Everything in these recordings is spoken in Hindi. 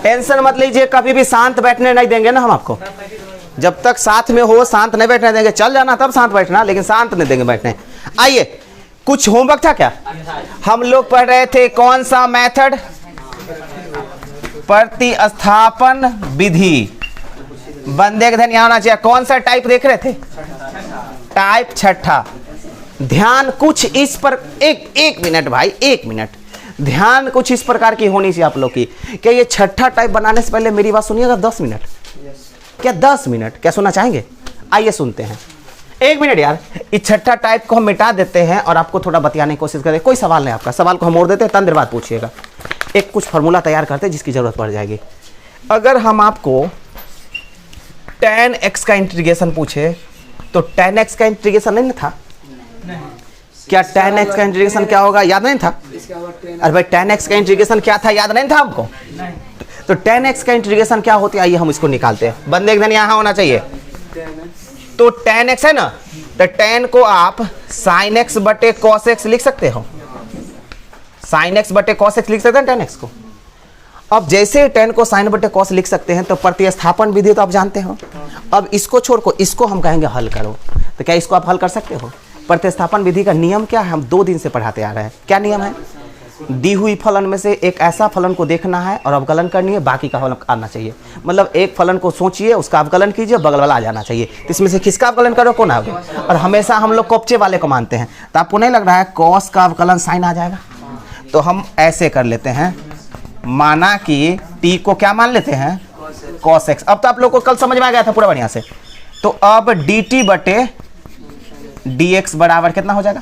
टेंशन मत लीजिए, कभी भी शांत बैठने नहीं देंगे ना हम आपको। जब तक साथ में हो शांत नहीं बैठने देंगे, चल जाना तब शांत बैठना, लेकिन शांत नहीं देंगे बैठने। आइए, कुछ होमवर्क था क्या? हम लोग पढ़ रहे थे कौन सा मेथड? प्रतिस्थापन विधि। बंदे का ध्यान यहाँ होना चाहिए। कौन सा टाइप देख रहे थे? टाइप छठा। ध्यान कुछ इस पर एक मिनट भाई, 1 मिनट ध्यान कुछ इस प्रकार की होनी चाहिए आप लोग की। क्या ये छठा टाइप बनाने से पहले मेरी बात सुनिएगा 10 मिनट? क्या 10 मिनट? क्या सुनना चाहेंगे? आइए सुनते हैं। 1 मिनट यार, इस छठा टाइप को हम मिटा देते हैं और आपको थोड़ा बतियाने की कोशिश करें। कोई सवाल नहीं आपका, सवाल को हम मोड़ देते हैं, तन देर बाद पूछिएगा। एक कुछ फार्मूला तैयार करते हैं जिसकी जरूरत पड़ जाएगी। अगर हम आपको tan x का इंटीग्रेशन पूछे तो tan x का इंटीग्रेशन नहीं था? क्या tan x का इंटीग्रेशन क्या होगा याद नहीं था? अरे भाई tan x का इंटीग्रेशन क्या था याद नहीं था हमको? तो tan x का इंटीग्रेशन क्या होती है, आइए हम इसको निकालते हैं। बंदे एक दिन यहाँ होना चाहिए। तो tan x है ना, तो tan को आप sin x बटे cos x लिख सकते हो। sin x बटे cos x लिख सकते हैं tan x को। अब जैसे tan को sin बटे cos लिख सकते हैं तो प्रतिस्थापन विधि तो आप जानते हो। अब इसको छोड़ को इसको हम कहेंगे हल करो, तो क्या इसको आप हल कर सकते हो? प्रतिस्थापन विधि का नियम क्या है? हम 2 दिन से पढ़ाते आ रहे हैं। क्या नियम है? दी हुई फलन में से एक ऐसा फलन को देखना है और अवकलन करनी है, बाकी का फलन आना चाहिए। मतलब एक फलन को सोचिए, उसका अवकलन कीजिए, बगल वाला आ जाना चाहिए। तो इसमें से किसका अवकलन करो, कौन आगे? और हमेशा हम लोग कोप्चे वाले को मानते हैं। तो आपको नहीं लग रहा है cos का अवकलन sin आ जाएगा? तो हम ऐसे कर लेते हैं, माना कि t को क्या मान लेते हैं? cos x। अब तो आप लोग को कल समझ में आ गया था पूरा बढ़िया से। तो अब dt बटे dx बराबर कितना हो जाएगा?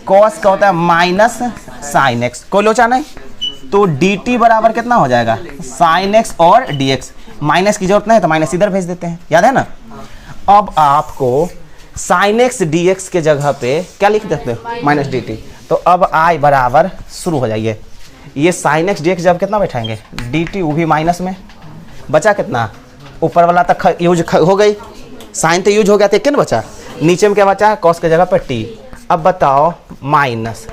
cos का होता है माइनस sin x। कोई लोचा नहीं? तो dt बराबर कितना हो जाएगा? sin x और dx। माइनस की जरूरत नहीं है तो माइनस इधर भेज देते हैं, याद है ना? अब आपको sin x dx के जगह पे क्या लिख देते हो? Minus dt। तो अब i बराबर शुरू हो जाइए। ये sin x dx जब कितना बैठाएंगे? dt, वो भी माइनस में। बचा कितना? ऊपर वाला तक यूज हो गई, साइन तो यूज हो गया था, क्या बचा? नीचे में क्या बचा है? cos के जगह पर t। अब बताओ माइनस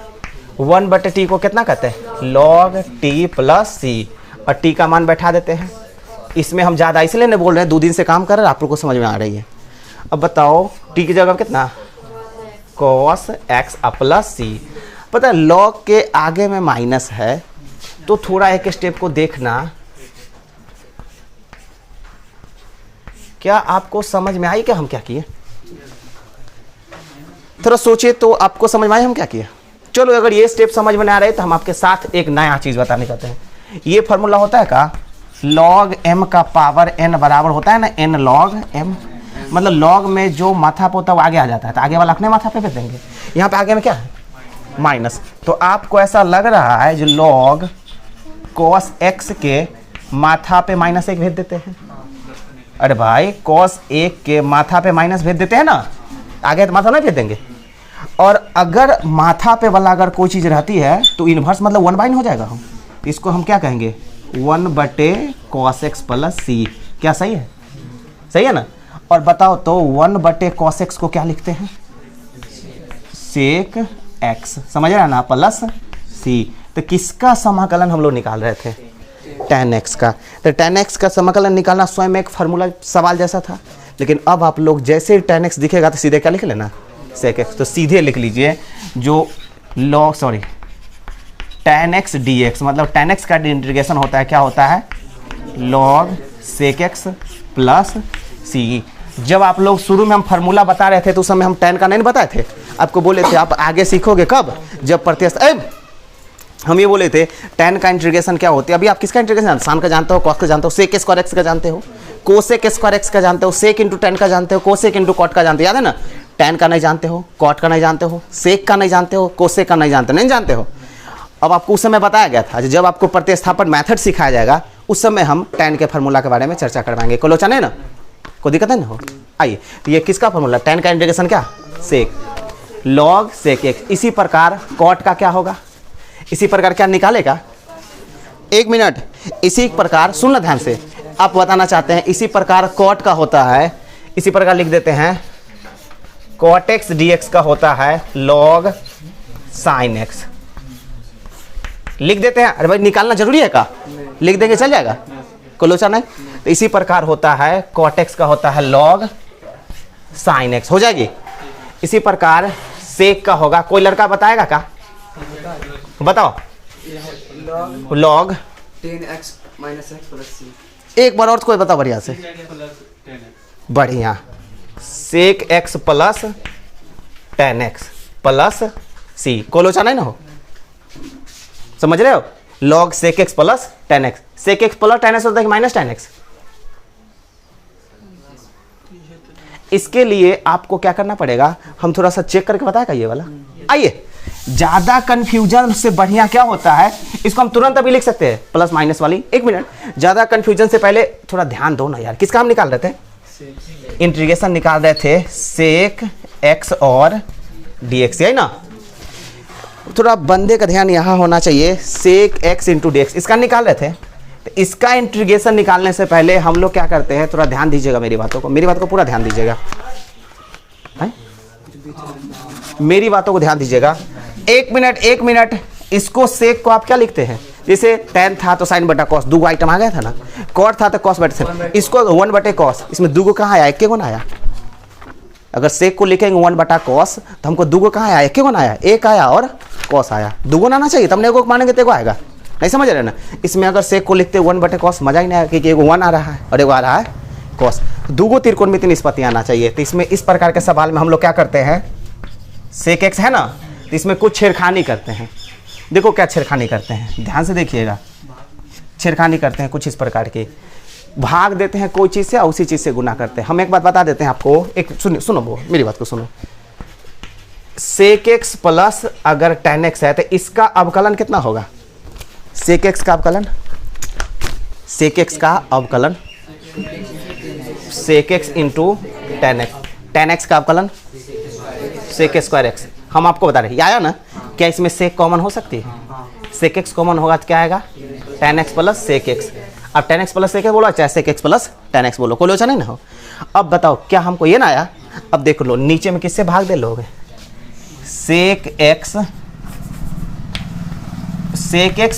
1 बटे टी को कितना कहते हैं? log t plus c। और t का मान बैठा देते हैं। इसमें हम ज़्यादा इसलिए नहीं बोल रहे हैं, 2 दिन से काम कर रहे हैं, आप लोग को समझ में आ रही है। अब बताओ t की जगह कितना? cos x plus c। पता है log के आगे में माइनस है, तो थोड़ा एक स्टेप को देखना। क्या आपको समझ में आई? क्या हम क्या किए? थोड़ा सोचिए तो आपको समझ में आए हम क्या किए। चलो, अगर ये स्टेप समझ में आ रहे तो हम आपके साथ एक नया चीज बताने चाहते हैं। ये फॉर्मूला होता है का log m का पावर n बराबर होता है ना n log m। मतलब log में जो माथा पे होता है वो आगे आ जाता है, तो आगे वाला अपने माथा पे भेज देंगे। यहाँ पे आगे में क्या है? माइनस। तो आपको ऐसा लग रहा है जो log cos x के माथा पे -1 भेज देते हैं। अरे भाई cos 1 के माथा पे माइनस भेज देते हैं ना, आगे तो माथा नहीं भेज देंगे। और अगर माथा पे वाला अगर कोई चीज़ रहती है तो इन्वर्स मतलब 1/n हो जाएगा। हम इसको हम क्या कहेंगे? 1 बटे cos x प्लस c। क्या सही है? सही है ना? और बताओ तो 1 बटे cos x को क्या लिखते हैं? sec x। समझ रहे ना? Plus c। तो किसका समाकलन हम लोग निकाल रहे थे? tan x का। तो tan x का समाकलन निकालना स्वयं एक फार्मूला सवाल जैसा था, लेकिन अब आप लोग जैसे tan x दिखेगा तो सीधे क्या लिख लेना? sec x। तो सीधे लिख लीजिए जो tan x dx, मतलब tan x का इंटीग्रेशन होता है, क्या होता है? log sec x plus c। जब आप लोग शुरू में हम फार्मूला बता रहे थे तो उस समय हम tan का नहीं बताए थे, आपको बोले थे आप आगे सीखोगे कब? जब प्रतिस्थापन। हम ये बोले थे tan का इंटीग्रेशन क्या होती है। अभी आप किसका इंटीग्रेशन जानते हो? sin का जानते हो, cos का जानते हो, sec स्क्वायर x का जानते हो, cosec स्क्वायर x का जानते हो, sec इंटू tan का जानते हो, cosec इंटू cot का जानते हो, याद है ना? tan का नहीं जानते हो, cot का नहीं जानते हो, sec का नहीं जानते हो, cosec का नहीं जानते हो। अब आपको उस समय बताया गया था जब आपको प्रतिस्थापन मेथड सिखाया जाएगा उस समय हम tan के फार्मूला के बारे में चर्चा करवाएंगे। कोई लोचा नहीं ना? कोई दिक्कत नहीं हो? आइए, तो ये किसका फार्मूला? tan का इंटीग्रेशन क्या? sec log sec x। इसी प्रकार cot का क्या होगा? इसी प्रकार क्या निकालेगा? 1 मिनट। इसी प्रकार सुनना ध्यान से, आप बताना चाहते हैं इसी प्रकार cot का होता है, इसी प्रकार लिख देते हैं cot x dx का होता है log sin x। लिख देते हैं। अरे भाई निकालना जरूरी है का? लिख देंगे चल जाएगा? कोलोचन है। तो इसी प्रकार होता है कॉट एक्स का होता है लॉग साइन एक्स, हो जाएगी। इसी प्रकार सेक का होगा, कोई लड़का बताएगा क्या? बताओ। Log 10x minus x plus c. एक बार और कोई बताओ बढ़िया से। बढ़िया, sec x plus 10x plus c, कोलोचन है ना हो, समझ रहे हो? Log sec x plus 10x, sec x plus 10x होता है माइनस 10x। इसके लिए आपको क्या करना पड़ेगा, हम थोड़ा सा चेक करके बताएगा ये वाला। आइए, ज्यादा कंफ्यूजन से बढ़िया क्या होता है, इसको हम तुरंत अभी लिख सकते हैं प्लस माइनस वाली। एक मिनट, ज्यादा कंफ्यूजन से पहले थोड़ा ध्यान दो ना यार। किसका हम निकाल रहे थे? इंटीग्रेशन निकाल रहे थे सेक एक्स और dx, है ना? थोड़ा बंदे का ध्यान यहाँ होना चाहिए। सेक एक्स इंटू dx इसका निकाल रहे थे। तो इसका इंटीग्रेशन निकालने से पहले हम लोग क्या करते हैं, थोड़ा ध्यान दीजिएगा मेरी बातों को, मेरी बात को पूरा ध्यान दीजिएगा, मेरी बातों को ध्यान दीजिएगा। एक मिनट, इसको सेक को आप क्या लिखते हैं? जैसे tan था तो साइन बटा कॉस, 2 आइटम आ गया था ना। कॉट था तो कॉस बटे साइन, इसको 1 बटे कॉस, इसमें 2 कहाँ आया, 1 गुना आया। अगर सेक को लिखेंगे 1 बटा कॉस तो हमको 2 कहाँ आया, 1 गुना आया, 1 आया और कॉस आया, 2 गुना आना चाहिए, तब एगो मानेंगे तो एगो आएगा। नहीं समझ रहे ना? इसमें अगर सेक को लिखते 1 बटे कॉस मजा ही नहीं आया, क्योंकि एगो 1 आ रहा है और एगो आ रहा है कॉस। 2 त्रिकोणमिति निष्पत्ति आना चाहिए। तो इसमें इस प्रकार के सवाल में हम लोग क्या करते हैं, सेक एक्स है ना, तो इसमें कुछ छेड़खानी करते हैं। देखो क्या छेड़खानी करते हैं, ध्यान से देखिएगा। छेड़खानी करते हैं कुछ इस प्रकार की, भाग देते हैं कोई चीज़ से और उसी चीज़ से गुना करते हैं। हम एक बात बता देते हैं आपको, एक सुनो वो मेरी बात को सुनो। सेक एक्स प्लस अगर tan x है तो इसका अवकलन कितना होगा? सेक एक्स का अवकलन, सेक एक्स का अवकलन sec x into tan x का अवकलन सेक स्क्वायर एक्स। हम आपको बता रहे हैं, आया ना? क्या इसमें सेक कॉमन हो सकती है? सेक एक्स कॉमन होगा तो क्या आएगा? tan x plus sec x. अब tan x plus sec x बोलो, चाहे sec x plus tan x बोलो, कोई लोचा नहीं ना हो। अब बताओ क्या हमको ये ना आया? अब देख लो नीचे में किससे भाग दे लोगे, sec x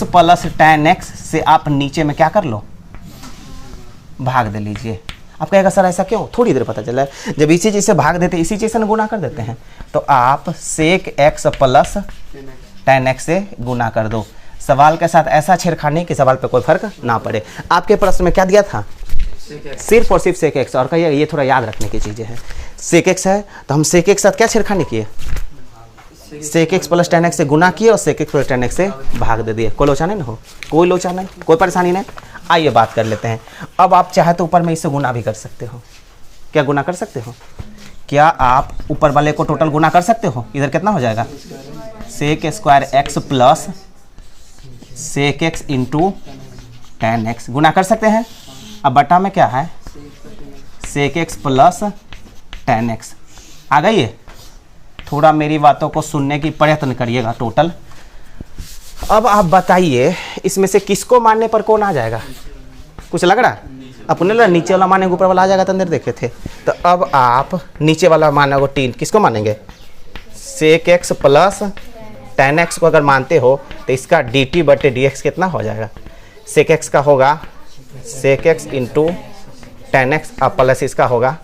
plus tan x से आप नीचे में क्या कर लो, भाग दे लीजिए। आप कहेगा सर ऐसा क्यों? थोड़ी देर पता चला है, जब इसी चीज़ से भाग देते इसी चीज़ से गुना कर देते हैं, तो आप sec x plus tan x से गुना कर दो। सवाल के साथ ऐसा छेड़खानी कि सवाल पे कोई फर्क ना पड़े। आपके प्रश्न में क्या दिया था? सिर्फ और सिर्फ सेक एक्स। और कहिए ये थोड़ा याद रखने की चीज़ें हैं। सेक एक्स है तो हम सेक एक्स साथ क्या छेड़खानी किए, sec x plus tan x से गुना किए और sec x plus tan x से भाग दे दिए। कोई लोचा नहीं ना हो, कोई लोचा नहीं, कोई परेशानी नहीं। आइए बात कर लेते हैं। अब आप चाहे तो ऊपर में इससे गुना भी कर सकते हो। क्या गुना कर सकते हो? क्या आप ऊपर वाले को टोटल गुना कर सकते हो? इधर कितना हो जाएगा, sec square x plus sec x into tan x गुना कर सकते हैं। अब बटा में क्या है, sec x plus tan x आ गई है। थोड़ा मेरी बातों को सुनने की प्रयत्न करिएगा टोटल। अब आप बताइए इसमें से किसको मानने पर कौन आ जाएगा? कुछ लग रहा है? अपने लगा नीचे वाला मानेंगे ऊपर वाला आ जाएगा, तो अंदर देखे थे। तो अब आप नीचे वाला मानोगे 3, किसको मानेंगे? Sec x plus tan x को अगर मानते हो तो इसका dt बटे dx कितना हो जाएगा? सेक एक्स का होगा sec x into tan x अब प्लस इसका होगा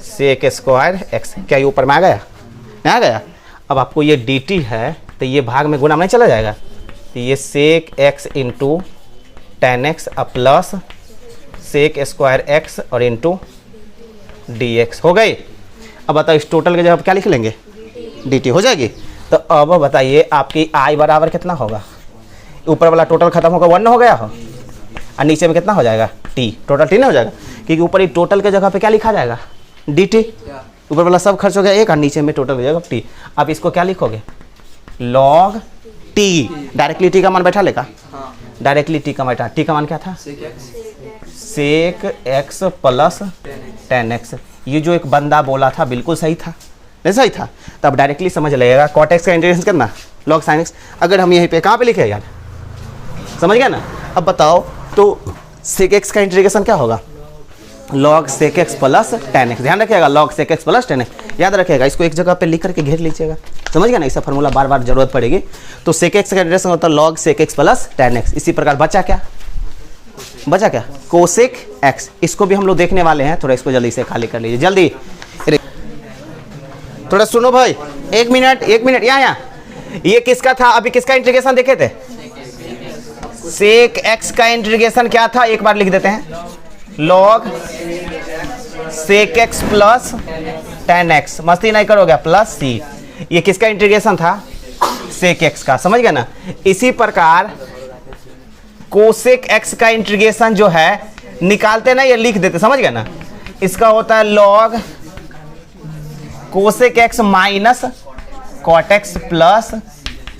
सेक स्क्वायर एक्स। क्या ये ऊपर में आ गया? नहीं आ गया? अब आपको ये dt है तो ये भाग में गुना में नहीं चला जाएगा, तो ये sec x into tan x अब प्लस सेक स्क्वायर एक्स और इंटू dx हो गई। अब बताओ इस टोटल के जगह आप क्या लिख लेंगे, dt हो जाएगी। तो अब बताइए आपकी i बराबर कितना होगा? ऊपर वाला टोटल खत्म होगा 1 हो गया हो और नीचे में कितना हो जाएगा, t, टोटल t नहीं हो जाएगा, क्योंकि ऊपर ही टोटल के जगह पे क्या लिखा जाएगा, dt। ऊपर वाला सब खर्च हो गया 1 और नीचे में टोटल हो जाएगा t। अब इसको क्या लिखोगे, log t। डायरेक्टली t का मान बैठा लेगा, डायरेक्टली t का बैठा। t का मान क्या था, sec x plus tan x। ये जो एक बंदा बोला था बिल्कुल सही था, नहीं सही था? तो अब डायरेक्टली समझ लगेगा कॉट एक्स का इंटीग्रेशन करना लॉग साइन एक्स। अगर हम यहीं पे कहाँ पे लिखे यार, समझ गया ना? अब बताओ तो सेक एक्स का इंटीग्रेशन क्या होगा, log sec x plus tan x। ध्यान रखिएगा log sec x plus tan x याद रखिएगा। इसको एक जगह पे लिख करके घेर लीजिएगा, समझ गया ना? इसका फॉर्मूला बार बार जरूरत पड़ेगी। तो सेक एक्स का इंटीग्रेशन होता है log sec x plus tan x। इसी प्रकार बचा क्या, बचा क्या, कोसेक एक्स। इसको भी हम लोग देखने वाले हैं, थोड़ा इसको जल्दी से खाली कर लीजिए जल्दी। थोड़ा सुनो भाई, एक मिनट यहाँ ये किसका था, अभी किसका इंटीग्रेशन देखे थे, सेक एक्स का इंटीग्रेशन क्या था, एक बार लिख देते हैं, log sec x plus tan x, मस्ती नहीं करोगे, प्लस सी। ये किसका इंटीग्रेशन था, सेक एक्स का, समझ गए ना। इसी प्रकार कोसेक एक्स का इंटीग्रेशन जो है निकालते ना, ये लिख देते, समझ गए ना। इसका होता है log cosec x minus cot x plus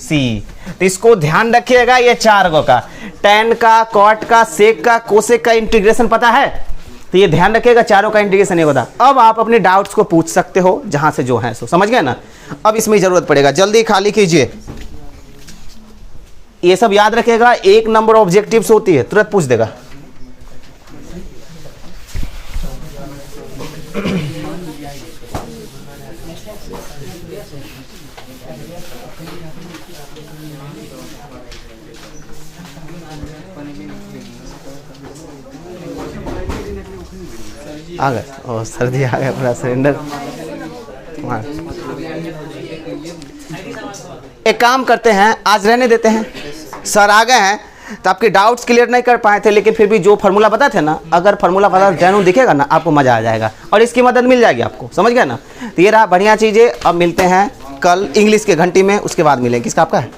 c. तो इसको ध्यान रखिएगा, ये चार गो का, टेन का, कॉट का, सेक का, कोसेक का इंटीग्रेशन पता है, तो ये ध्यान रखिएगा चारों का इंटीग्रेशन एक होता। अब आप अपने डाउट्स को पूछ सकते हो जहां से जो है सो, समझ गए ना। अब इसमें जरूरत पड़ेगा, जल्दी खाली कीजिए। ये सब याद रखिएगा, एक नंबर ऑब्जेक्टिव्स होती है, तुरंत पूछ देगा। आ गए, ओ सर्दी आ गया, पूरा सिलेंडर। एक काम करते हैं, आज रहने देते हैं, सर आ गए हैं तो आपके डाउट्स क्लियर नहीं कर पाए थे, लेकिन फिर भी जो फार्मूला पता थे ना, अगर फार्मूला पता जैनू दिखेगा ना, आपको मजा आ जाएगा और इसकी मदद मिल जाएगी आपको, समझ गए ना। तो ये रहा बढ़िया चीज़ें। अब मिलते हैं कल इंग्लिश के घंटी में, उसके बाद मिलेंगे। किसका, आपका है?